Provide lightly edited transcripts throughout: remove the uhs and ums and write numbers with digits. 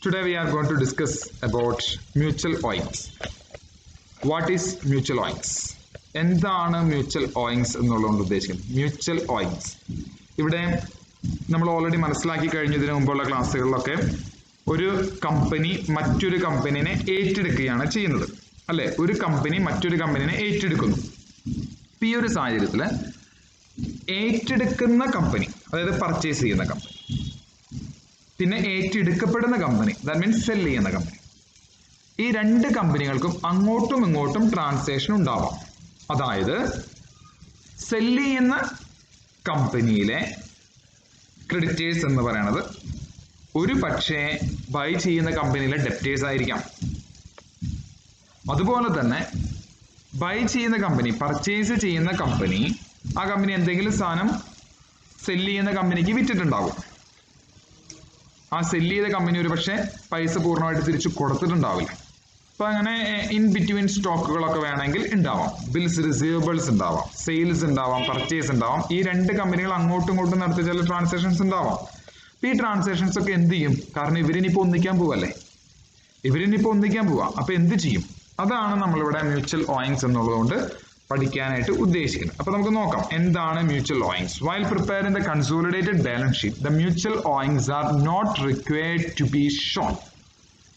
Today we are going to discuss about mutual owings. What is mutual owings? എന്താണ് mutual owings എന്നുള്ളതുകൊണ്ട് ഉദ്ദേശിക്കുന്നത്? Mutual owings ഇവിടെ നമ്മൾ already മനസ്സിലാക്കി കഴിഞ്ഞതിന് മുമ്പുള്ള ക്ലാസ്സുകളിലൊക്കെ ഒരു കമ്പനി മറ്റൊരു കമ്പനിനെ ഏറ്റെടുക്കുകയാണ് ചെയ്യുന്നത്, അല്ലെ? ഒരു കമ്പനി മറ്റൊരു കമ്പനിനെ ഏറ്റെടുക്കുന്നു. ഈ ഒരു സാഹചര്യത്തിൽ ഏറ്റെടുക്കുന്ന കമ്പനി, അതായത് പർച്ചേസ് ചെയ്യുന്ന കമ്പനി, പിന്നെ ഏറ്റെടുക്കപ്പെടുന്ന കമ്പനി, ദാറ്റ് മീൻസ് സെൽ ചെയ്യുന്ന കമ്പനി, ഈ രണ്ട് കമ്പനികൾക്കും അങ്ങോട്ടും ഇങ്ങോട്ടും ട്രാൻസാക്ഷൻ ഉണ്ടാവാം. അതായത് സെല്ല് ചെയ്യുന്ന കമ്പനിയിലെ ക്രെഡിറ്റേഴ്സ് എന്ന് പറയുന്നത് ഒരു പക്ഷേ ബൈ ചെയ്യുന്ന കമ്പനിയിലെ ഡെപ്റ്റേഴ്സ് ആയിരിക്കാം. അതുപോലെ തന്നെ ബൈ ചെയ്യുന്ന കമ്പനി, പർച്ചേസ് ചെയ്യുന്ന കമ്പനി, ആ കമ്പനി എന്തെങ്കിലും സാധനം സെല്ല് ചെയ്യുന്ന കമ്പനിക്ക് വിറ്റിട്ടുണ്ടാവും. ആ സെല്ല് ചെയ്ത കമ്പനി ഒരു പക്ഷേ പൈസ പൂർണ്ണമായിട്ട് തിരിച്ചു കൊടുത്തിട്ടുണ്ടാവില്ല. അപ്പൊ അങ്ങനെ ഇൻ ബിറ്റ്വീൻ സ്റ്റോക്കുകളൊക്കെ വേണമെങ്കിൽ ഉണ്ടാവാം. ബിൽസ് റിസീവബിൾസ് ഉണ്ടാവാം, സെയിൽസ് ഉണ്ടാവാം, പർച്ചേസ് ഉണ്ടാവാം. ഈ രണ്ട് കമ്പനികൾ അങ്ങോട്ടും ഇങ്ങോട്ടും നടത്തിയ ചില ട്രാൻസാക്ഷൻസ് ഉണ്ടാവാം. അപ്പൊ ഈ ട്രാൻസാക്ഷൻസ് ഒക്കെ എന്ത് ചെയ്യും? കാരണം ഇവരിനിപ്പോ ഒന്നിക്കാൻ പോവല്ലേ, അപ്പൊ എന്ത് ചെയ്യും? അതാണ് നമ്മളിവിടെ മ്യൂച്വൽ ഓയിങ്സ് എന്നുള്ളതുകൊണ്ട് പഠിക്കാനായിട്ട് ഉദ്ദേശിക്കുന്നത്. അപ്പൊ നമുക്ക് നോക്കാം എന്താണ് mutual owings. While preparing the consolidated balance sheet the mutual owings are not required to be shown.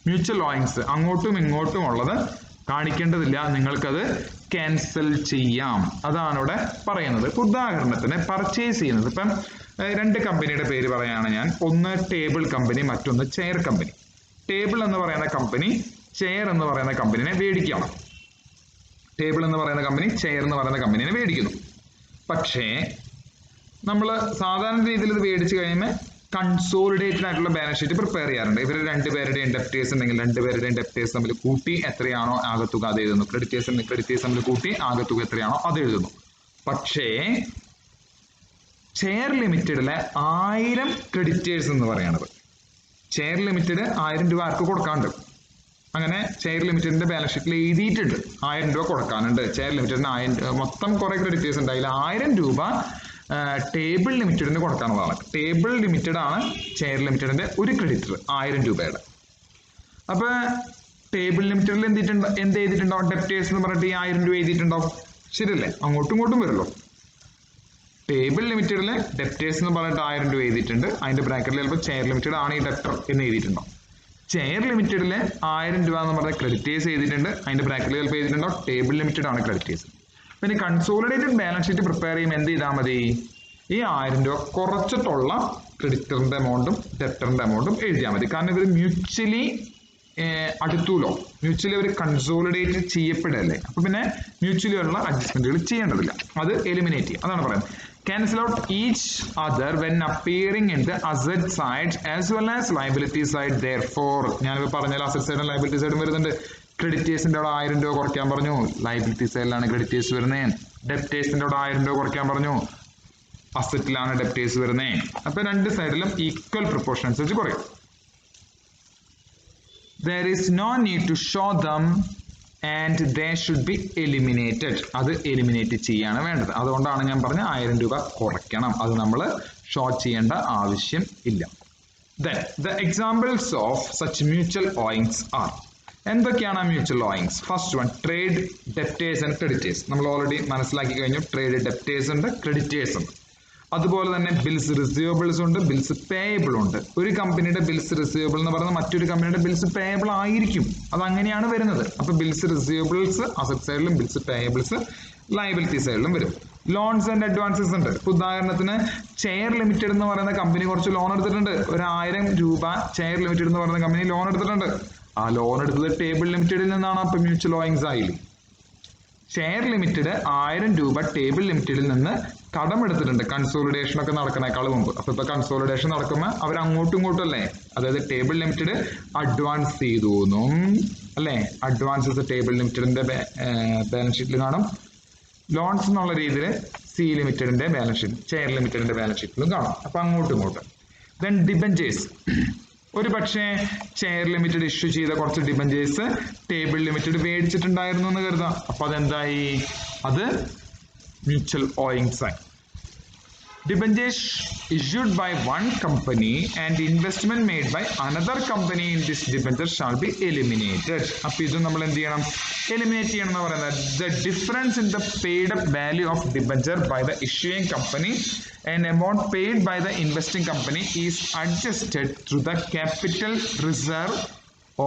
Mutual owings അങ്ങോട്ടും ഇങ്ങോട്ടും ഉള്ളത് കാണിക്കേണ്ടതില്ല, നിങ്ങൾക്കത് ക്യാൻസൽ ചെയ്യാം. അതാണ് ഇവിടെ പറയുന്നത്. ഉദാഹരണത്തിന് പർച്ചേസ് ചെയ്യുന്നത്, ഇപ്പം രണ്ട് കമ്പനിയുടെ പേര് പറയാണ് ഞാൻ. ഒന്ന് ടേബിൾ കമ്പനി, മറ്റൊന്ന് ചെയർ കമ്പനി. ടേബിൾ എന്ന് പറയുന്ന കമ്പനി ചെയർ എന്ന് പറയുന്ന കമ്പനിനെ മേടിക്കണം. ടേബിൾ എന്ന് പറയുന്ന കമ്പനി ചെയർ എന്ന് പറയുന്ന കമ്പനിനെ മേടിക്കുന്നു. പക്ഷേ നമ്മൾ സാധാരണ രീതിയിൽ ഇത് മേടിച്ചു കഴിയുമ്പോൾ കൺസോളിഡേറ്റഡ് ആയിട്ടുള്ള ബാലൻസ് ഷീറ്റ് പ്രിപ്പയർ ചെയ്യാറുണ്ട്. ഇവർ രണ്ടുപേരുടെയും ഡെപ്റ്റേഴ്സ് ഉണ്ടെങ്കിൽ രണ്ടുപേരുടെയും ഡെപ്റ്റേഴ്സ് തമ്മിൽ കൂട്ടി എത്രയാണോ ആകത്തുക അത് എഴുതുന്നു. ക്രെഡിറ്റേഴ്സ് തമ്മിൽ കൂട്ടി ആകത്തുക എത്രയാണോ അത് എഴുതുന്നു. പക്ഷേ ചെയർ ലിമിറ്റഡിലെ 1000 ക്രെഡിറ്റേഴ്സ് എന്ന് പറയുന്നത്, ചെയർ ലിമിറ്റഡ് 1000 രൂപ ആർക്ക് കൊടുക്കാണ്ട്. അങ്ങനെ ചെയർ ലിമിറ്റഡിന്റെ ബാലൻസ് ഷീറ്റിൽ എഴുതിയിട്ടുണ്ട് 1000 രൂപ കൊടുക്കാനുണ്ട്. ചെയർ ലിമിറ്റഡിന് 1000, മൊത്തം കുറെ ക്രെഡിറ്റേഴ്സ് ഉണ്ട്, അതിൽ 1000 രൂപ ടേബിൾ ലിമിറ്റഡിന് കൊടുക്കാനുള്ളതാണ്. ടേബിൾ ലിമിറ്റഡ് ആണ് ചെയർ ലിമിറ്റഡിന്റെ ഒരു ക്രെഡിറ്റർ 1000 രൂപയുടെ. അപ്പൊ ടേബിൾ ലിമിറ്റഡിൽ എന്ത് എഴുതിയിട്ടുണ്ടാവും? ഡെപ്റ്റേഴ്സ് എന്ന് പറഞ്ഞിട്ട് ഈ 1000 രൂപ എഴുതിയിട്ടുണ്ടാവും, ശരിയല്ലേ? അങ്ങോട്ടും ഇങ്ങോട്ടും വരുമല്ലോ. ടേബിൾ ലിമിറ്റഡിലെ ഡെപ്റ്റേഴ്സ് എന്ന് പറഞ്ഞിട്ട് 1000 രൂപ എഴുതിയിട്ടുണ്ട്, അതിന്റെ ബ്രാക്കറ്റിൽ ചിലപ്പോൾ ചെയർ ലിമിറ്റഡ് ആണ് ഈ ഡെപ്റ്റർ എന്ന് എഴുതിയിട്ടുണ്ടാവും. ചെയർ ലിമിറ്റഡിലെ 1000 രൂപ എന്ന് പറഞ്ഞ ക്രെഡിറ്റേഴ്സ് എഴുതിയിട്ടുണ്ട്, അതിന്റെ ബ്രാക്കറ്റിൽ ചിലപ്പോൾ എഴുതിയിട്ടുണ്ടോ ടേബിൾ ലിമിറ്റഡ് ആണ് ക്രെഡിറ്റേഴ്സ്. പിന്നെ കൺസോളിഡേറ്റഡ് ബാലൻസ് ഷീറ്റ് പ്രിപ്പയർ ചെയ്യുമ്പോൾ എന്ത് ചെയ്താൽ മതി? ഈ 1000 രൂപ കുറച്ചിട്ടുള്ള ക്രെഡിറ്ററിന്റെ എമൗണ്ടും ഡെപ്റ്ററിന്റെ എമൗണ്ടും എഴുതിയാൽ മതി. കാരണം ഇവർ മ്യൂച്വലി അടുത്തൂലോ, മ്യൂച്വലി അവർ കൺസോളിഡേറ്റ് ചെയ്യപ്പെടല്ലേ. അപ്പൊ പിന്നെ മ്യൂച്വലി ഉള്ള അഡ്ജസ്റ്റ്മെന്റുകൾ ചെയ്യേണ്ടതില്ല, അത് എലിമിനേറ്റ് ചെയ്യും. അതാണ് പറയുന്നത്. Cancel out each other when appearing in the asset side as well as liability side. Therefore, ഞാനിപ്പോ പറഞ്ഞാൽ അസറ്റ് സൈഡും ലയബിലിറ്റി സൈഡും വരുന്നുണ്ട്. ക്രെഡിറ്റേഴ്സിന്റെ അവിടെ 1000 രൂപ കുറയ്ക്കാൻ പറഞ്ഞു, ലയബിലിറ്റി സൈഡിലാണ് ക്രെഡിറ്റേഴ്സ് വരുന്നത്. ഡെപ്റ്റേഴ്സിന്റെ അവിടെ 1000 രൂപ കുറയ്ക്കാൻ പറഞ്ഞു, അസറ്റിലാണ് ഡെപ്റ്റേഴ്സ് വരുന്നത്. അപ്പൊ രണ്ട് സൈഡിലും ഈക്വൽ പ്രൊപ്പോർഷൻ അനുസരിച്ച് കുറയും. There is no need to show them and they should be eliminated. അത് എലിമിനേറ്റ് ചെയ്യാണ് വേണ്ടത്. അതുകൊണ്ടാണ് ഞാൻ പറഞ്ഞ 1000 രൂപ കുറയ്ക്കണം, അത് നമ്മൾ ഷോ ചെയ്യേണ്ട ആവശ്യം ഇല്ല. Then the examples of such mutual owings are, എന്തൊക്കെയാണ് mutual owings? First one, trade debtors and creditors. നമ്മൾ ഓൾറെഡി മനസ്സിലാക്കി കഴിഞ്ഞു. ട്രേഡ് ഡെപ്റ്റേഴ്സ് ഉണ്ട്, ക്രെഡിറ്റേഴ്സ് ഉണ്ട്. അതുപോലെ തന്നെ ബിൽസ് റിസീവബിൾസ് ഉണ്ട്, ബിൽസ് പേയബിൾ ഉണ്ട്. ഒരു കമ്പനിയുടെ ബിൽസ് റിസീവബിൾ എന്ന് പറയുന്നത് മറ്റൊരു കമ്പനിയുടെ ബിൽസ് പേയബിൾ ആയിരിക്കും, അത് അങ്ങനെയാണ് വരുന്നത്. അപ്പൊ ബിൽസ് റിസീവബിൾസ് അസറ്റ് സൈഡിലും ബിൽസ് പേയബിൾസ് ലയബിലിറ്റി സൈഡിലും വരും. ലോൺസ് ആൻഡ് അഡ്വാൻസസ് ഉണ്ട്. ഇപ്പൊ ഉദാഹരണത്തിന് ചെയർ ലിമിറ്റഡ് എന്ന് പറയുന്ന കമ്പനി കുറച്ച് ലോൺ എടുത്തിട്ടുണ്ട്. 1000 രൂപ ചെയർ ലിമിറ്റഡ് എന്ന് പറയുന്ന കമ്പനി ലോൺ എടുത്തിട്ടുണ്ട്. ആ ലോൺ എടുത്തത് ടേബിൾ ലിമിറ്റഡിൽ നിന്നാണ്. അപ്പൊ മ്യൂച്വൽ ഓയിങ്സ് ആയില്ലേ. ചെയർ ലിമിറ്റഡ് 1000 രൂപ ടേബിൾ ലിമിറ്റഡിൽ നിന്ന് കടമെടുത്തിട്ടുണ്ട്, കൺസോളിഡേഷൻ ഒക്കെ നടക്കുന്നേക്കാൾ മുമ്പ്. അപ്പൊ ഇപ്പൊ കൺസോളിഡേഷൻ നടക്കുമ്പോൾ അവർ അങ്ങോട്ടും ഇങ്ങോട്ടും അല്ലേ, അതായത് ടേബിൾ ലിമിറ്റഡ് അഡ്വാൻസ് ചെയ്തു അല്ലെ. അഡ്വാൻസസ് ടേബിൾ ലിമിറ്റഡിന്റെ ബാലൻസ് ഷീറ്റിൽ കാണും. ലോൺസ് എന്നുള്ള രീതിയിൽ സി ലിമിറ്റഡിന്റെ ബാലൻസ് ഷീറ്റ്, ചെയർ ലിമിറ്റഡിന്റെ ബാലൻസ് ഷീറ്റിലും കാണും. അപ്പൊ അങ്ങോട്ടും ഇങ്ങോട്ടും. Then debentures. ഒരു പക്ഷേ ചെയർ ലിമിറ്റഡ് ഇഷ്യൂ ചെയ്ത കുറച്ച് ഡിബഞ്ചേഴ്സ് ടേബിൾ ലിമിറ്റഡ് മേടിച്ചിട്ടുണ്ടായിരുന്നു എന്ന് കരുതാം. അപ്പൊ അതെന്തായി? അത് മ്യൂച്വൽ ഓയിങ്സ് ആയി. Debentures issued by one company and investment made by another company in this debenture shall be eliminated. അപ്പോൾ ഇത് നമ്മൾ എന്ത് ചെയ്യണം? എലിമിനേറ്റ് ചെയ്യണം എന്ന് പറയുന്നത്. The difference in the paid up value of debenture by the issuing company and amount paid by the investing company is adjusted through the capital reserve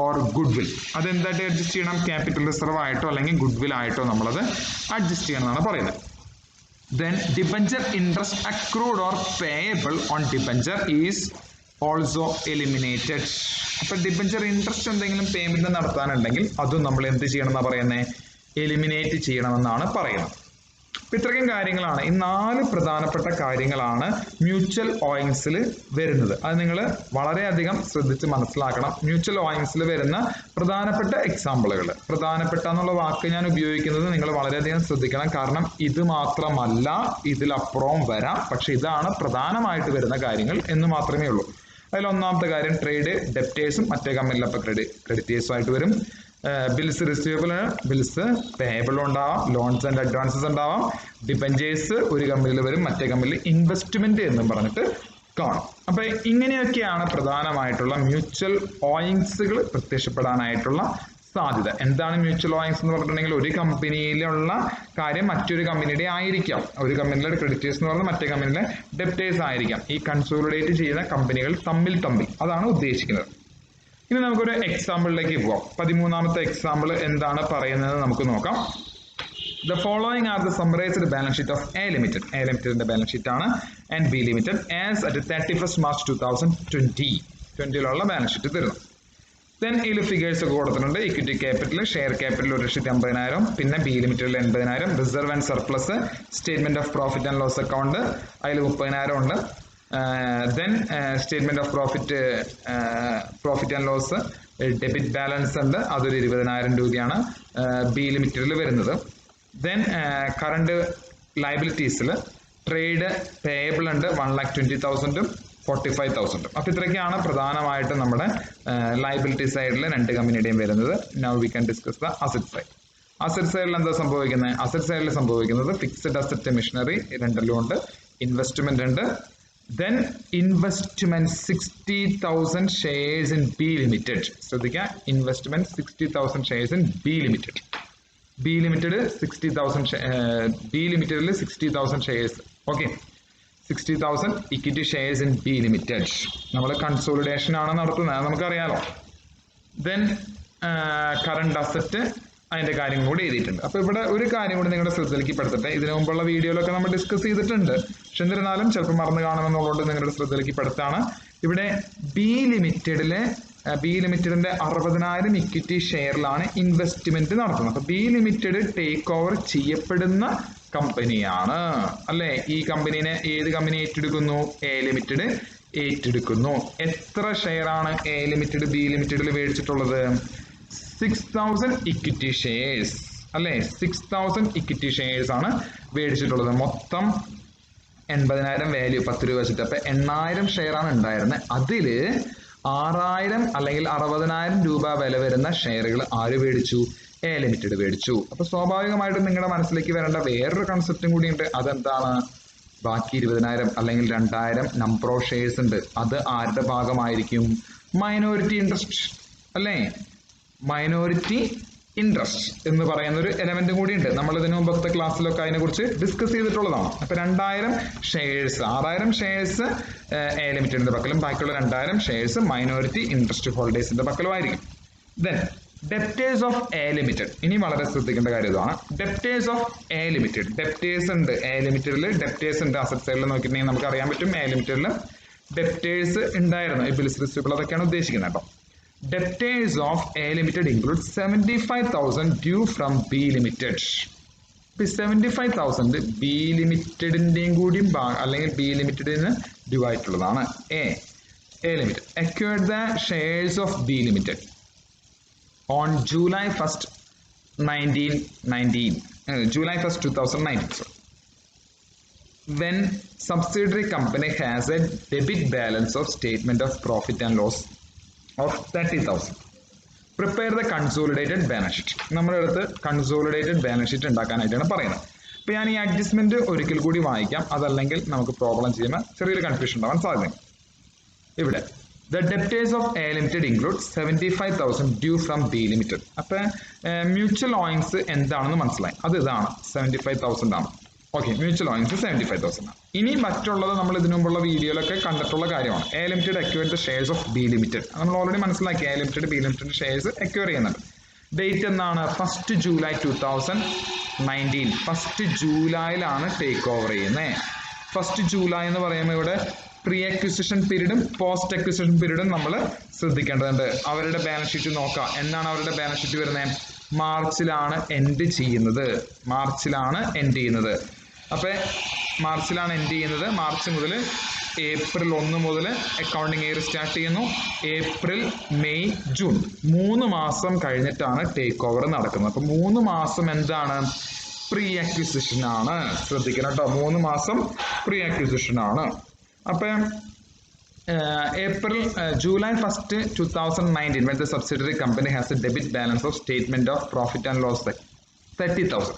or goodwill. അതെന്തായിട്ട് adjust ചെയ്യണം? ക്യാപിറ്റൽ റിസർവ് ആയിട്ടോ അല്ലെങ്കിൽ goodwill ആയിട്ടോ നമ്മളത് adjust ചെയ്യണം എന്നാണ് പറയുന്നത്. Then debenture interest accrued or payable on debenture is also eliminated. അപ്പോൾ ഡിബഞ്ചർ ഇൻട്രസ്റ്റ് എന്തെങ്കിലും പേയ്മെന്റ് നടത്താനുണ്ടെങ്കിൽ അതും നമ്മൾ എന്ത് ചെയ്യണം എന്നാണ് പറയുന്നത്? എലിമിനേറ്റ് ചെയ്യണമെന്നാണ് പറയുന്നത്. അപ്പോൾ ഇത്രയും കാര്യങ്ങളാണ്, ഈ 4 പ്രധാനപ്പെട്ട കാര്യങ്ങളാണ് മ്യൂച്വൽ ഓയിങ്സിൽ വരുന്നത്. അത് നിങ്ങൾ വളരെയധികം ശ്രദ്ധിച്ച് മനസ്സിലാക്കണം. മ്യൂച്വൽ ഓയിങ്സിൽ വരുന്ന പ്രധാനപ്പെട്ട എക്സാമ്പിളുകൾ, പ്രധാനപ്പെട്ട എന്നുള്ള വാക്ക് ഞാൻ ഉപയോഗിക്കുന്നത് നിങ്ങൾ വളരെയധികം ശ്രദ്ധിക്കണം. കാരണം ഇത് മാത്രമല്ല, ഇതിലപ്പുറവും വരാം, പക്ഷെ ഇതാണ് പ്രധാനമായിട്ട് വരുന്ന കാര്യങ്ങൾ എന്ന് മാത്രമേ ഉള്ളൂ. അതിൽ ഒന്നാമത്തെ കാര്യം ട്രേഡ് ഡെപ്റ്റേഴ്സും മറ്റേ കമ്പനിയിൽ അപ്പോൾ ക്രെഡിറ്റേഴ്സും ആയിട്ട് വരും. ബിൽസ് റിസീവബിൾ, ബിൽസ് പേയബിൾ ഉണ്ടാവാം, ലോൺസ് ആൻഡ് അഡ്വാൻസസ് ഉണ്ടാവാം. ഡിബഞ്ചേഴ്സ് ഒരു കമ്പനിയിൽ വരും, മറ്റേ കമ്പനിയിൽ ഇൻവെസ്റ്റ്മെന്റ് എന്നും പറഞ്ഞിട്ട് കാണും. അപ്പൊ ഇങ്ങനെയൊക്കെയാണ് പ്രധാനമായിട്ടുള്ള മ്യൂച്വൽ ഓയിങ്സുകൾ പ്രത്യക്ഷപ്പെടാനായിട്ടുള്ള സാധ്യത. എന്താണ് മ്യൂച്വൽ ഓയിങ്സ് എന്ന് പറഞ്ഞിട്ടുണ്ടെങ്കിൽ ഒരു കമ്പനിയിലുള്ള കാര്യം മറ്റൊരു കമ്പനിയുടെ ആയിരിക്കാം. ഒരു കമ്പനിയിലെ ക്രെഡിറ്റേഴ്സ് എന്ന് പറഞ്ഞാൽ മറ്റേ കമ്പനിയിലെ ഡെപ്റ്റേഴ്സ് ആയിരിക്കാം. ഈ കൺസോളിഡേറ്റ് ചെയ്യുന്ന കമ്പനികൾ തമ്മിൽ അതാണ് ഉദ്ദേശിക്കുന്നത്. ഇനി നമുക്കൊരു എക്സാമ്പിളിലേക്ക് പോവാം. 13ാമത്തെ എക്സാമ്പിൾ എന്താണ് പറയുന്നത് നമുക്ക് നോക്കാം. The following are the summarized balance sheet of A Limited. A Limitedന്റെ ബാലൻസ് ഷീറ്റ് ആണ് and B Limited as at 31st March 2020 balance sheet തരുന്നു. ദെൻ ഇതിൽ ഫിഗേഴ്സ് ഒക്കെ കൊടുത്തിട്ടുണ്ട്. ഇക്വിറ്റി ക്യാപിറ്റൽ, ഷെയർ ക്യാപിറ്റൽ 1,50,000, പിന്നെ ബി ലിമിറ്റഡിൽ 80,000, reserve and surplus, statement of profit and loss account അതിൽ 30,000 ഉണ്ട്. Then statement of profit and loss debit balance ഉണ്ട്, അതൊരു 20,000 രൂപയാണ് ബി ലിമിറ്റഡിൽ വരുന്നത്. ദെൻ കറണ്ട് ലയബിലിറ്റീസിൽ ട്രേഡ് പേയബിൾ ഉണ്ട് 1,20,000 45,000. അപ്പോൾ ഇത്രയൊക്കെയാണ് പ്രധാനമായിട്ടും നമ്മുടെ ലയബിലിറ്റി സൈഡിൽ 2 കമ്പനിയുടെയും വരുന്നത്. Now we can discuss the asset side. Asset സൈഡിൽ എന്താ സംഭവിക്കുന്നത്? അസറ്റ് സൈഡിൽ സംഭവിക്കുന്നത് ഫിക്സഡ് അസറ്റ് മെഷീനറി 2 ഉണ്ട്, ഇൻവെസ്റ്റ്മെന്റ് ഉണ്ട്. Then investment 60,000 shares in B Limited. ശ്രദ്ധിക്കുക, investment 60,000 shares in B Limited. B ലിമിറ്റഡിൽ 60,000 shares. Okay, 60,000 equity shares in B Limited. നമ്മൾ കൺസോളിഡേഷൻ ആണ് നടത്തുന്നത്, നമുക്കറിയാലോ. ദെൻ കറണ്ട് അസറ്റ് അതിന്റെ കാര്യം കൂടി എഴുതിയിട്ടുണ്ട്. അപ്പൊ ഇവിടെ ഒരു കാര്യം കൂടി നിങ്ങളുടെ ശ്രദ്ധയിലേക്ക് പെടുത്തട്ടെ. ഇതിനു മുമ്പുള്ള വീഡിയോയിലൊക്കെ നമ്മൾ ഡിസ്കസ് ചെയ്തിട്ടുണ്ട്, പക്ഷെ എന്നിരുന്നാലും ചിലപ്പോൾ മറന്നു കാണുമെന്നുള്ളതുകൊണ്ട് നിങ്ങളുടെ ശ്രദ്ധയിലേക്ക് പെടുത്താണ്. ഇവിടെ ബി ലിമിറ്റഡിന്റെ 60,000 ഇക്വിറ്റി ഷെയറിലാണ് ഇൻവെസ്റ്റ്മെന്റ് നടത്തുന്നത്. അപ്പൊ ബി ലിമിറ്റഡ് ടേക്ക് ഓവർ ചെയ്യപ്പെടുന്ന കമ്പനിയാണ് അല്ലെ. ഈ കമ്പനിനെ ഏത് കമ്പനി ഏറ്റെടുക്കുന്നു? എ ലിമിറ്റഡ് ഏറ്റെടുക്കുന്നു. എത്ര ഷെയർ ആണ് എ ലിമിറ്റഡ് ബി ലിമിറ്റഡിൽ മേടിച്ചിട്ടുള്ളത്? 6,000 ഇക്വിറ്റി ഷെയർസ് അല്ലെ. 6,000 ഇക്വിറ്റി ഷെയർസ് ആണ് മേടിച്ചിട്ടുള്ളത്. മൊത്തം 80,000 വാല്യൂ 10 രൂപ വെച്ചിട്ട്. അപ്പൊ 8,000 ഷെയർ ആണ് ഉണ്ടായിരുന്നത്. അതില് 6,000 അല്ലെങ്കിൽ 60,000 രൂപ വില വരുന്ന ഷെയറുകൾ ആര് മേടിച്ചു? എ ലിമിറ്റഡ് മേടിച്ചു. അപ്പൊ സ്വാഭാവികമായിട്ടും നിങ്ങളുടെ മനസ്സിലേക്ക് വരേണ്ട വേറൊരു കൺസെപ്റ്റും കൂടിയുണ്ട്. അതെന്താണ്? ബാക്കി 20,000 അല്ലെങ്കിൽ 2,000 നമ്പർ ഓഫ് ഷെയർസ് ഉണ്ട്. അത് ആരുടെ ഭാഗമായിരിക്കും? മൈനോറിറ്റി ഇൻട്രസ്റ്റ് അല്ലേ. മൈനോറിറ്റി ഇൻട്രസ്റ്റ് എന്ന് പറയുന്ന ഒരു എലമെന്റും കൂടി ഉണ്ട്. നമ്മൾ ഇതിനു മുമ്പത്തെ ക്ലാസ്സിലൊക്കെ അതിനെ കുറിച്ച് ഡിസ്കസ് ചെയ്തിട്ടുള്ളതാണ്. അപ്പൊ 2,000 ഷെയർസ്, 6,000 ഷെയർസ് എ ലിമിറ്റഡിന്റെ പക്കലും ബാക്കിയുള്ള 2,000 ഷെയർസ് മൈനോറിറ്റി ഇൻട്രസ്റ്റ് ഹോൾഡേഴ്സിന്റെ പക്കലുമായിരിക്കും. Then debtors of A Limited. ഇനി വളരെ ശ്രദ്ധിക്കേണ്ട കാര്യം ഇതാണ്. Debtors of A Limited. Debtors ഉണ്ട് എ ലിമിറ്റഡിൽ, ഡെപ്റ്റേഴ്സ് ഉണ്ട്. അസറ്റ് സൈഡിൽ നോക്കിയിട്ടുണ്ടെങ്കിൽ നമുക്ക് അറിയാൻ പറ്റും എ ലിമിറ്റഡിൽ ഡെപ്റ്റേഴ്സ് ഉണ്ടായിരുന്നു. ഈ ബിൽസ് റിസീവബിൾ അതൊക്കെയാണ് ഉദ്ദേശിക്കുന്നത് കേട്ടോ. Debtors of A Limited include 75,000 due from B Limited. 75,000 B ലിമിറ്റഡിന്റെയും കൂടി അല്ലെങ്കിൽ ബി ലിമിറ്റഡിന് ഡ്യൂ ആയിട്ടുള്ളതാണ്. A limited acquired the shares of B Limited on July 1st, 2019. When subsidiary company has a debit balance of statement of profit and loss of 30,000. Prepare the consolidated balance sheet. നമ്മുടെ അടുത്ത് consolidated balance sheet ഉണ്ടാക്കാനായിട്ടാണ് പറയുന്നത്. ഇപ്പൊ ഞാൻ ഈ adjustment ഒരിക്കൽ കൂടി വായിക്കാം, അതല്ലെങ്കിൽ നമുക്ക് പ്രോബ്ലം ചെയ്യുമ്പോൾ ചെറിയൊരു കൺഫ്യൂഷൻ ഉണ്ടാവാൻ സാധ്യത. ഇവിടെ the debtors of A Limited include 75,000 due from B Limited. അപ്പൊ മ്യൂച്വൽ ഓയിങ്സ് എന്താണെന്ന് മനസ്സിലായി, അത് ഇതാണ് 75,000 ആണ്. ഓക്കെ, മ്യൂച്വൽ ഓയിങ്സ് 75,000 ആണ്. ഇനി മറ്റുള്ളത് നമ്മൾ ഇതിനു മുമ്പുള്ള വീഡിയോയിലൊക്കെ കണ്ടിട്ടുള്ള കാര്യമാണ്. A Limited acquired the shares of B Limited. നമ്മൾ ഓൾറെഡി മനസ്സിലാക്കി A Limited B Limited shares acquire ചെയ്യുന്നുണ്ട്. ഡേറ്റ് എന്നാണ്? 1 ജൂലൈ 2019. 1 ജൂലൈയിലാണ് ടേക്ക് ഓവർ ചെയ്യുന്നത്. 1 ജൂലൈ എന്ന് പറയുമ്പോൾ ഇവിടെ പ്രീ അക്വിസിഷൻ പീരീഡും പോസ്റ്റ് അക്വിസിഷൻ പീരീഡും നമ്മൾ ശ്രദ്ധിക്കേണ്ടതുണ്ട്. അവരുടെ ബാലൻസ് ഷീറ്റ് നോക്കാം. എന്നാണ് അവരുടെ ബാലൻസ് ഷീറ്റ് വരുന്നത്? മാർച്ചിലാണ് എൻഡ് ചെയ്യുന്നത്. അപ്പൊ മാർച്ചിലാണ് എൻഡ് ചെയ്യുന്നത്. മാർച്ച് മുതൽ ഏപ്രിൽ 1 മുതൽ അക്കൗണ്ടിങ് ഇയർ സ്റ്റാർട്ട് ചെയ്യുന്നു. ഏപ്രിൽ, മെയ്, ജൂൺ 3 മാസം കഴിഞ്ഞിട്ടാണ് ടേക്ക് ഓവർ നടക്കുന്നത്. അപ്പൊ 3 മാസം എന്താണ്? പ്രീ അക്വിസിഷൻ ആണ്. ശ്രദ്ധിക്കണം കേട്ടോ, 3 മാസം പ്രീ അക്വിസിഷൻ ആണ്. അപ്പൊ July 1st, 2019, when the subsidiary company has a debit balance of statement of profit and loss 30,000.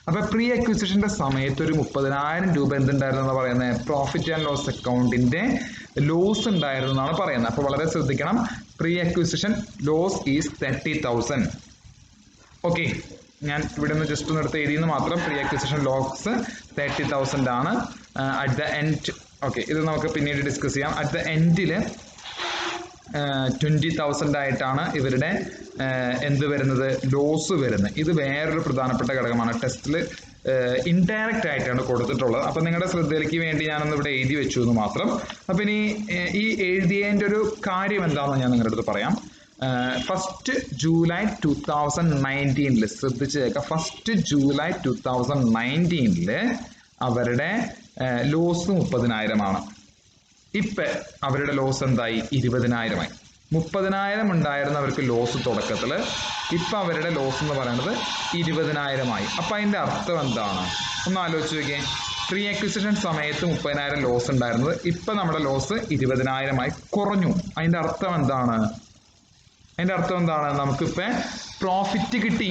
അപ്പൊ പ്രീ അക്വിസിഷന്റെ സമയത്ത് ഒരു 30,000 രൂപ എന്തുണ്ടായിരുന്നു പറയുന്നത്? പ്രോഫിറ്റ് ആൻഡ് ലോസ് അക്കൗണ്ടിന്റെ ലോസ് ഉണ്ടായിരുന്നു എന്നാണ് പറയുന്നത്. അപ്പൊ വളരെ ശ്രദ്ധിക്കണം, pre acquisition loss is 30,000. Okay, ഞാൻ ഇവിടെ നിന്ന് ജസ്റ്റ് ഒന്ന് എടുത്ത് എഴുതിയെന്ന് മാത്രം. പ്രീ അക്വിസിഷൻ ലോസ് 30,000 ആണ്. അറ്റ് ദ എൻഡ്, ഓക്കെ, ഇത് നമുക്ക് പിന്നീട് ഡിസ്കസ് ചെയ്യാം. അറ്റ് ദ എൻഡിൽ 20,000 ആയിട്ടാണ് ഇവരുടെ എന്ത് വരുന്നത്? ലോസ് വരുന്നത്. ഇത് വേറൊരു പ്രധാനപ്പെട്ട ഘടകമാണ്. ടെസ്റ്റിൽ ഇൻഡയറക്റ്റ് ആയിട്ടാണ് കൊടുത്തിട്ടുള്ളത്. അപ്പൊ നിങ്ങളുടെ ശ്രദ്ധയിലേക്ക് വേണ്ടി ഞാനൊന്ന് ഇവിടെ എഴുതി വെച്ചു എന്ന് മാത്രം. അപ്പൊ ഇനി ഈ എഴുതിയതിൻ്റെ ഒരു കാര്യം എന്താണെന്ന് ഞാൻ നിങ്ങളുടെ അടുത്ത് പറയാം. 1 ജൂലൈ 2019 ശ്രദ്ധിച്ചു കേൾക്കാം. 1 ജൂലൈ 2019 അവരുടെ ലോസ് 30,000 ആണ്. ഇപ്പൊ അവരുടെ ലോസ് എന്തായി? 20,000 ആയി. 30,000 ഉണ്ടായിരുന്ന അവർക്ക് ലോസ് തുടക്കത്തില്. ഇപ്പൊ അവരുടെ ലോസ് എന്ന് പറയുന്നത് 20,000 ആയി. അപ്പൊ അതിന്റെ അർത്ഥം എന്താണ്? ഒന്ന് ആലോചിച്ച് നോക്കിയേ. പ്രീ അക്വിസിഷൻ സമയത്ത് 30,000 ലോസ് ഉണ്ടായിരുന്നത് ഇപ്പൊ നമ്മുടെ ലോസ് 20,000 ആയി കുറഞ്ഞു. അതിന്റെ അർത്ഥം എന്താണ്? നമുക്കിപ്പോ പ്രോഫിറ്റ് കിട്ടി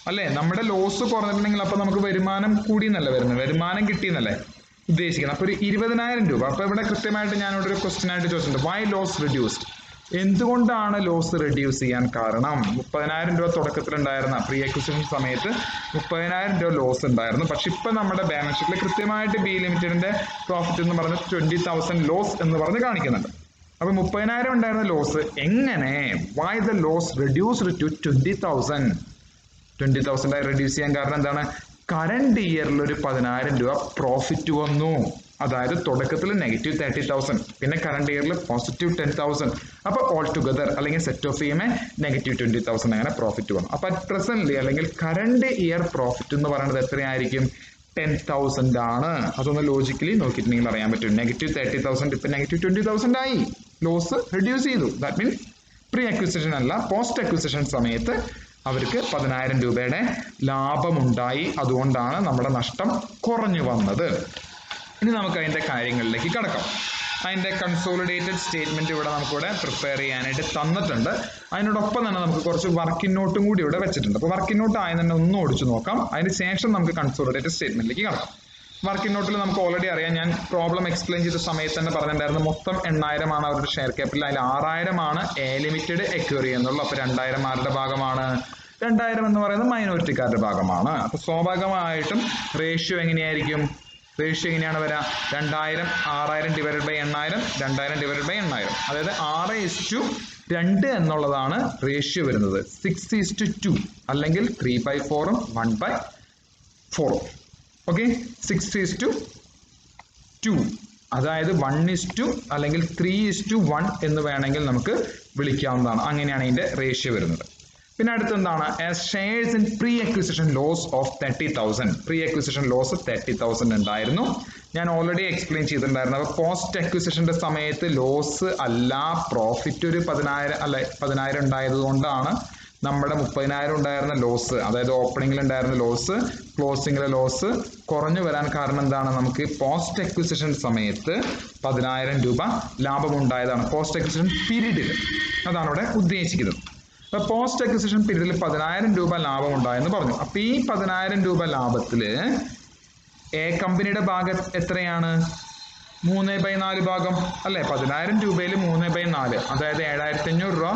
അല്ലെ? നമ്മുടെ ലോസ് കുറഞ്ഞിട്ടുണ്ടെങ്കിൽ അപ്പൊ നമുക്ക് വരുമാനം കൂടി എന്നല്ല വരുന്നത്, വരുമാനം കിട്ടി എന്നല്ലേ ഉദ്ദേശിക്കുന്നത്. അപ്പൊ ഒരു 20,000 രൂപ. അപ്പൊ ഇവിടെ കൃത്യമായിട്ട് ഞാനിവിടെ ഒരു ക്വസ്റ്റ്യൻ ആയിട്ട് ചോദിച്ചിട്ടുണ്ട്, വൈ ലോസ് റെഡ്യൂസ്ഡ്? എന്തുകൊണ്ടാണ് ലോസ് റെഡ്യൂസ് ചെയ്യാൻ കാരണം? 30,000 രൂപ തുടക്കത്തിലുണ്ടായിരുന്ന പ്രീ അക്വിസിഷൻ സമയത്ത് 30,000 രൂപ ലോസ് ഉണ്ടായിരുന്നു. പക്ഷെ ഇപ്പൊ നമ്മുടെ ബാലൻസ് ഷീറ്റിൽ കൃത്യമായിട്ട് ബി ലിമിറ്റഡിന്റെ പ്രോഫിറ്റ് എന്ന് പറഞ്ഞ് 20,000 ലോസ് എന്ന് പറഞ്ഞ് കാണിക്കുന്നുണ്ട്. അപ്പൊ 30,000 ഉണ്ടായിരുന്ന ലോസ് എങ്ങനെ? Why the loss reduced to 20,000? 20,000 ആയി റെഡ്യൂസ് ചെയ്യാൻ കാരണം എന്താണ്? കറണ്ട് ഇയറിൽ ഒരു 10,000 രൂപ പ്രോഫിറ്റ് വന്നു. അതായത് തുടക്കത്തിൽ -30,000, പിന്നെ കറണ്ട് ഇയറിൽ +10,000. അപ്പൊ ഓൾ ടുഗദർ അല്ലെങ്കിൽ സെറ്റ് ഓഫ് ചെയ്യുമ്പോൾ -20,000 അങ്ങനെ പ്രോഫിറ്റ് വന്നു. അപ്പൊ പ്രസന്റ്ലി അല്ലെങ്കിൽ കറണ്ട് ഇയർ പ്രോഫിറ്റ് എന്ന് പറയുന്നത് എത്രയായിരിക്കും? 10,000 ആണ്. അതൊന്ന് ലോജിക്കലി നോക്കിയിട്ടുണ്ടെങ്കിൽ അറിയാൻ പറ്റും. -30,000 ഇപ്പൊ -20,000 ആയി. ലോസ് റെഡ്യൂസ് ചെയ്തു. ദാറ്റ് മീൻസ് പ്രീ അക്വിസിഷൻ അല്ല, പോസ്റ്റ് അക്വിസിഷൻ സമയത്ത് അവർക്ക് 10,000 രൂപയുടെ ലാഭമുണ്ടായി. അതുകൊണ്ടാണ് നമ്മുടെ നഷ്ടം കുറഞ്ഞു വന്നത്. ഇനി നമുക്ക് അതിന്റെ കാര്യങ്ങളിലേക്ക് കടക്കാം. അതിന്റെ കൺസോളിഡേറ്റഡ് സ്റ്റേറ്റ്മെന്റ് ഇവിടെ നമുക്കിവിടെ പ്രിപ്പയർ ചെയ്യാനായിട്ട് തന്നിട്ടുണ്ട്. അതിനോടൊപ്പം തന്നെ നമുക്ക് കുറച്ച് വർക്കിംഗ് നോട്ടും കൂടി ഇവിടെ വെച്ചിട്ടുണ്ട്. അപ്പൊ വർക്കിംഗ് നോട്ട് ആയി തന്നെ ഒന്ന് ഓടിച്ചു നോക്കാം. അതിന് ശേഷം നമുക്ക് കൺസോളിഡേറ്റഡ് സ്റ്റേറ്റ്മെന്റിലേക്ക് കടക്കാം. വർക്കിംഗ് നോട്ടിൽ നമുക്ക് ഓൾറെഡി അറിയാം, ഞാൻ പ്രോബ്ലം എക്സ്പ്ലെയിൻ ചെയ്ത സമയത്ത് തന്നെ പറഞ്ഞിട്ടുണ്ടായിരുന്നു, മൊത്തം 8,000 ആണ് അവരുടെ ഷെയർ ക്യാപിറ്റൽ. അതിൽ 6,000 ആണ് എ ലിമിറ്റഡ് അക്വയർ ചെയ്യുന്നുള്ളൂ. അപ്പൊ 2,000 ആരുടെ ഭാഗമാണ്? 2,000 എന്ന് പറയുന്നത് മൈനോറിറ്റിക്കാരുടെ ഭാഗമാണ്. അപ്പൊ സ്വാഭാവികമായിട്ടും റേഷ്യോ എങ്ങനെയായിരിക്കും? റേഷ്യോ എങ്ങനെയാണ് വരാ? 2,000 6,000 ഡിവൈഡഡ് ബൈ 8,000, 2,000 ഡിവൈഡഡ് ബൈ 8,000. അതായത് 6:2 എന്നുള്ളതാണ് റേഷ്യോ വരുന്നത്. 6:2 അല്ലെങ്കിൽ 3/4 1/4. ഓക്കെ, 6:2. അതായത് 1:2 അല്ലെങ്കിൽ 3:1 എന്ന് വേണമെങ്കിൽ നമുക്ക് വിളിക്കാവുന്നതാണ്. അങ്ങനെയാണ് ഇതിന്റെ റേഷ്യോ വരുന്നത്. പിന്നെ അടുത്ത് എന്താണ്? Shares in pre acquisition loss of 30,000. Pre acquisition loss 30,000 ഉണ്ടായിരുന്നു. ഞാൻ ഓൾറെഡി എക്സ്പ്ലെയിൻ ചെയ്തിട്ടുണ്ടായിരുന്നു. അപ്പൊ പോസ്റ്റ് അക്വിസിഷന്റെ സമയത്ത് ലോസ് അല്ല, പ്രോഫിറ്റ് ഒരു 10,000 ഉണ്ടായത് കൊണ്ടാണ് നമ്മുടെ 30,000 ഉണ്ടായിരുന്ന ലോസ്, അതായത് ഓപ്പണിംഗിൽ ഉണ്ടായിരുന്ന ലോസ് ക്ലോസിംഗിലെ ലോസ് കുറഞ്ഞു വരാൻ കാരണം എന്താണ്? നമുക്ക് പോസ്റ്റ് അക്വിസിഷൻ സമയത്ത് 10,000 രൂപ ലാഭമുണ്ടായതാണ്. പോസ്റ്റ് അക്വിസിഷൻ പീരീഡിൽ അതാണ് ഇവിടെ ഉദ്ദേശിക്കുന്നത്. അപ്പൊ പോസ്റ്റ് അക്വിസിഷൻ പീരീഡിൽ 10,000 രൂപ ലാഭം ഉണ്ടായെന്ന് പറഞ്ഞു. അപ്പൊ ഈ 10,000 രൂപ ലാഭത്തില് എ കമ്പനിയുടെ ഭാഗം എത്രയാണ്? 3/4 ഭാഗം അല്ലെ? 10,000 രൂപയിൽ 3/4, അതായത് 7,500 രൂപ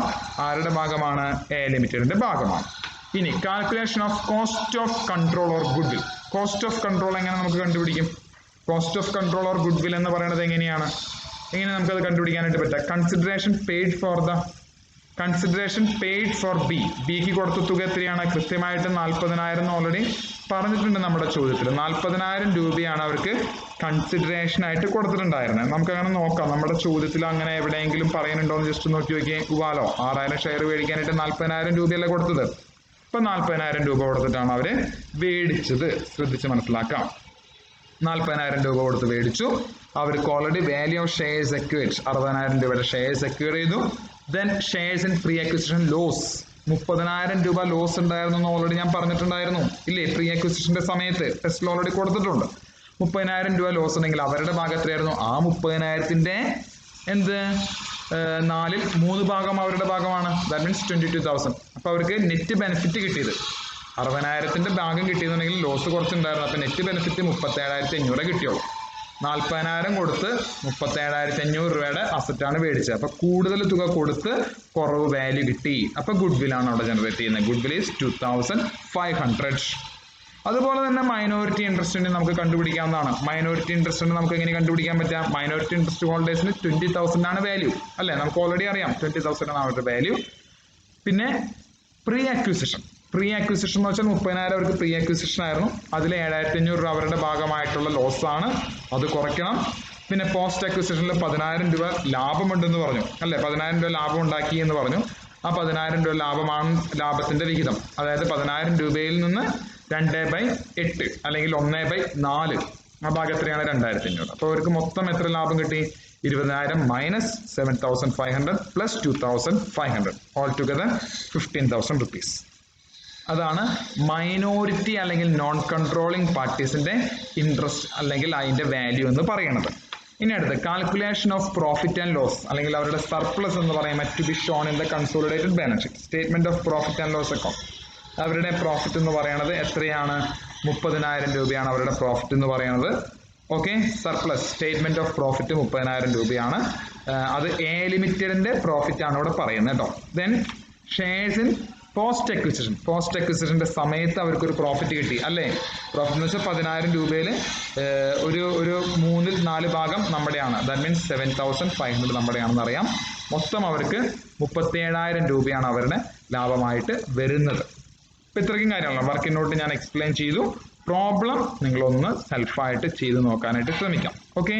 ആരുടെ ഭാഗമാണ്? എ ലിമിറ്റഡിന്റെ ഭാഗമാണ്. ഇനി calculation of cost of control or goodwill. Cost of control എങ്ങനെ നമുക്ക് കണ്ടുപിടിക്കും? Cost of control or goodwill എന്ന് പറയുന്നത് എങ്ങനെയാണ്? എങ്ങനെ നമുക്കത് കണ്ടുപിടിക്കാനായിട്ട് പറ്റുക? കൺസിഡറേഷൻ പെയ്ഡ് ഫോർ ബിക്ക് കൊടുത്ത തുക എത്രയാണ്? കൃത്യമായിട്ട് 40,000 ഓൾറെഡി പറഞ്ഞിട്ടുണ്ട് നമ്മുടെ ചോദ്യത്തിൽ. 40,000 രൂപയാണ് അവർക്ക് കൺസിഡറേഷൻ ആയിട്ട് കൊടുത്തിട്ടുണ്ടായിരുന്നത്. നമുക്ക് അങ്ങനെ നോക്കാം, നമ്മുടെ ചോദ്യത്തിൽ അങ്ങനെ എവിടെയെങ്കിലും പറയുന്നുണ്ടോ എന്ന് ജസ്റ്റ് നോക്കി നോക്കിയേ. ഉവാലോ 6,000 ഷെയർ മേടിക്കാനായിട്ട് 40,000 രൂപയല്ലേ കൊടുത്തത്? ഇപ്പൊ 40,000 രൂപ കൊടുത്തിട്ടാണ് അവര് മേടിച്ചത്. ശ്രദ്ധിച്ച് മനസ്സിലാക്കാം. 40,000 രൂപ കൊടുത്ത് മേടിച്ചു. അവർക്ക് already value of shares acquired 60,000 രൂപയുടെ ഷെയർസ് അക്വയർ ചെയ്തു. Then shares in pre acquisition loss 30,000 രൂപ ലോസ് ഉണ്ടായിരുന്നു എന്ന് ഓൾറെഡി ഞാൻ പറഞ്ഞിട്ടുണ്ടായിരുന്നു ഇല്ലേ? പ്രീ അക്വിസിഷന്റെ സമയത്ത് ടെസ്റ്റിൽ ഓൾറെഡി കൊടുത്തിട്ടുണ്ട്. 30,000 രൂപ ലോസ് ഉണ്ടെങ്കിൽ അവരുടെ ഭാഗം എത്രയായിരുന്നു? ആ 30,000ത്തിന്റെ 3 ഭാഗം അവരുടെ ഭാഗമാണ്. That means 22,000. അപ്പൊ അവർക്ക് നെറ്റ് ബെനിഫിറ്റ് കിട്ടിയത് 60,000ത്തിന്റെ ഭാഗം കിട്ടിയെന്നുണ്ടെങ്കിൽ ലോസ് കുറച്ചുണ്ടായിരുന്നു. അപ്പൊ നെറ്റ് ബെനിഫിറ്റ് 37,500 കിട്ടിയുള്ളൂ. 40,000 കൊടുത്ത് 37,500 രൂപയുടെ അസറ്റാണ് മേടിച്ചത്. അപ്പൊ കൂടുതൽ തുക കൊടുത്ത് കുറവ് വാല്യൂ കിട്ടി. അപ്പൊ ഗുഡ് വിൽ ആണ് അവിടെ ജനറേറ്റ് ചെയ്യുന്നത്. Good will is 2,500. അതുപോലെ തന്നെ മൈനോറിറ്റി ഇൻട്രസ്റ്റിന് നമുക്ക് കണ്ടുപിടിക്കാവുന്നതാണ്. മൈനോറിറ്റി ഇൻട്രസ്റ്റിന് നമുക്ക് എങ്ങനെ കണ്ടുപിടിക്കാൻ പറ്റാം? മൈനോറിറ്റി ഇൻട്രസ്റ്റ് ഹോൾഡേഴ്സിന് 20,000 ആണ് വാല്യൂ അല്ലെ? നമുക്ക് ഓൾറെഡി അറിയാം 20,000 ആണ് അവരുടെ വാല്യൂ. പിന്നെ പ്രീ അക്വിസിഷൻ എന്ന് വെച്ചാൽ 30,000 അവർക്ക് പ്രീ അക്വിസിഷൻ ആയിരുന്നു. അതിൽ 7,500 രൂപ അവരുടെ ഭാഗമായിട്ടുള്ള ലോസ് ആണ്, അത് കുറയ്ക്കണം. പിന്നെ പോസ്റ്റ് അക്വിസിഷനിൽ 10,000 രൂപ ലാഭമുണ്ടെന്ന് പറഞ്ഞു അല്ലെ? 10,000 രൂപ ലാഭം ഉണ്ടാക്കി എന്ന് പറഞ്ഞു. ആ 10,000 രൂപ ലാഭമാണ് ലാഭത്തിന്റെ വിഹിതം. അതായത് 10,000 രൂപയിൽ നിന്ന് 2/8 അല്ലെങ്കിൽ 1/4 ആ ഭാഗം എത്രയാണ്? 2,500. അപ്പൊ അവർക്ക് മൊത്തം എത്ര ലാഭം കിട്ടി? 20,000 minus 7,500 plus 2,500 all together 15,000 rupees. അതാണ് മൈനോറിറ്റി അല്ലെങ്കിൽ നോൺ കൺട്രോളിംഗ് പാർട്ടീസിന്റെ ഇൻട്രസ്റ്റ് അല്ലെങ്കിൽ അതിന്റെ വാല്യൂ എന്ന് പറയുന്നത്. ഇനി അടുത്ത് calculation of profit and loss അല്ലെങ്കിൽ അവരുടെ സർപ്ലസ് എന്ന് പറയാം. To be shown in the consolidated balance sheet. Statement of profit and loss account. അവരുടെ പ്രോഫിറ്റ് എന്ന് പറയുന്നത് എത്രയാണ്? 30,000 രൂപയാണ് അവരുടെ പ്രോഫിറ്റ് എന്ന് പറയുന്നത്. Okay, surplus statement of profit 30,000 രൂപയാണ്. അത് എ ലിമിറ്റഡിന്റെ പ്രോഫിറ്റ് ആണ് ഇവിടെ പറയുന്നത് കേട്ടോ. ദെൻ ഷെയർസ് ഇൻ പോസ്റ്റ് അക്വിസിഷന്റെ സമയത്ത് അവർക്ക് ഒരു പ്രോഫിറ്റ് കിട്ടി അല്ലേ? പ്രോഫിറ്റ് എന്ന് വെച്ചാൽ 10,000 രൂപയിൽ ഒരു 3/4 ഭാഗം നമ്മുടെയാണ്. ദാറ്റ് മീൻസ് 7,500 നമ്മുടെയാണെന്ന് അറിയാം. മൊത്തം അവർക്ക് 37,000 രൂപയാണ് അവരുടെ ലാഭമായിട്ട് വരുന്നത്. ഇപ്പൊ ഇത്രയ്ക്കും കാര്യമല്ല. വർക്കിംഗ് നോട്ട് ഞാൻ എക്സ്പ്ലെയിൻ ചെയ്തു. പ്രോബ്ലം നിങ്ങളൊന്ന് സെൽഫായിട്ട് ചെയ്ത് നോക്കാനായിട്ട് ശ്രമിക്കാം. ഓക്കെ,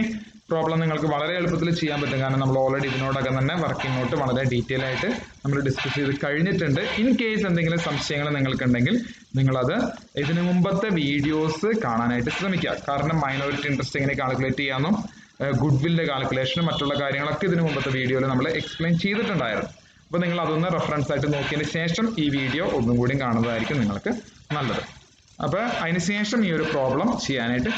പ്രോബ്ലം നിങ്ങൾക്ക് വളരെ എളുപ്പത്തിൽ ചെയ്യാൻ പറ്റും. കാരണം നമ്മൾ ഓൾറെഡി ഇതിനോടൊക്കെ തന്നെ വർക്കിംഗ് നോട്ട് വളരെ ഡീറ്റെയിൽ ആയിട്ട് നമ്മൾ ഡിസ്കസ് ചെയ്ത് കഴിഞ്ഞിട്ടുണ്ട്. ഇൻ കേസ് എന്തെങ്കിലും സംശയങ്ങൾ നിങ്ങൾക്കുണ്ടെങ്കിൽ നിങ്ങളത് ഇതിനു മുമ്പത്തെ വീഡിയോസ് കാണാനായിട്ട് ശ്രമിക്കുക. കാരണം മൈനോറിറ്റി ഇൻട്രസ്റ്റ് എങ്ങനെ കാൽക്കുലേറ്റ് ചെയ്യാമെന്നും ഗുഡ് വില്ലിന്റെ കാൽക്കുലേഷനും മറ്റുള്ള കാര്യങ്ങളൊക്കെ ഇതിനു മുമ്പത്തെ വീഡിയോയിൽ നമ്മൾ എക്സ്പ്ലെയിൻ ചെയ്തിട്ടുണ്ടായിരുന്നു. അപ്പോൾ നിങ്ങൾ അതൊന്ന് റെഫറൻസ് ആയിട്ട് നോക്കിയതിന് ശേഷം ഈ വീഡിയോ ഒന്നും കൂടി കാണുന്നതായിരിക്കും നിങ്ങൾക്ക് നല്ലത്. അപ്പോൾ അതിനുശേഷം ഈ ഒരു പ്രോബ്ലം ചെയ്യാനായിട്ട്